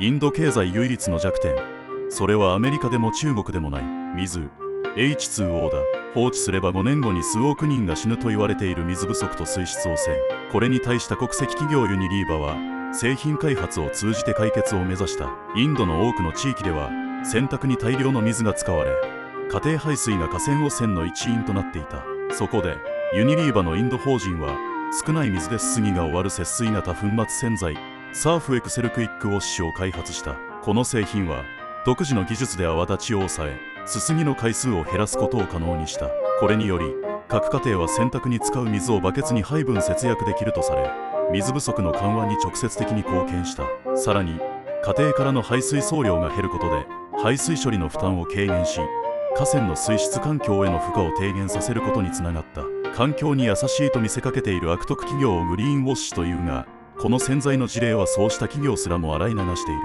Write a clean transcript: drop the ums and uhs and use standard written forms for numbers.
インド経済唯一の弱点、それはアメリカでも中国でもない水。 H2O だ。放置すれば5年後に数億人が死ぬと言われている水不足と水質汚染。これに対した国籍企業ユニリーバは製品開発を通じて解決を目指した。インドの多くの地域では洗濯に大量の水が使われ、家庭排水が河川汚染の一因となっていた。そこでユニリーバのインド法人は少ない水ですすぎが終わる節水型粉末洗剤サーフエクセルクイックウォッシュを開発した。この製品は独自の技術で泡立ちを抑え、すすぎの回数を減らすことを可能にした。これにより各家庭は洗濯に使う水をバケツに配分節約できるとされ、水不足の緩和に直接的に貢献した。さらに家庭からの排水総量が減ることで排水処理の負担を軽減し、河川の水質環境への負荷を低減させることにつながった。環境に優しいと見せかけている悪徳企業をグリーンウォッシュというが、この洗剤の事例はそうした企業すらも洗い流している。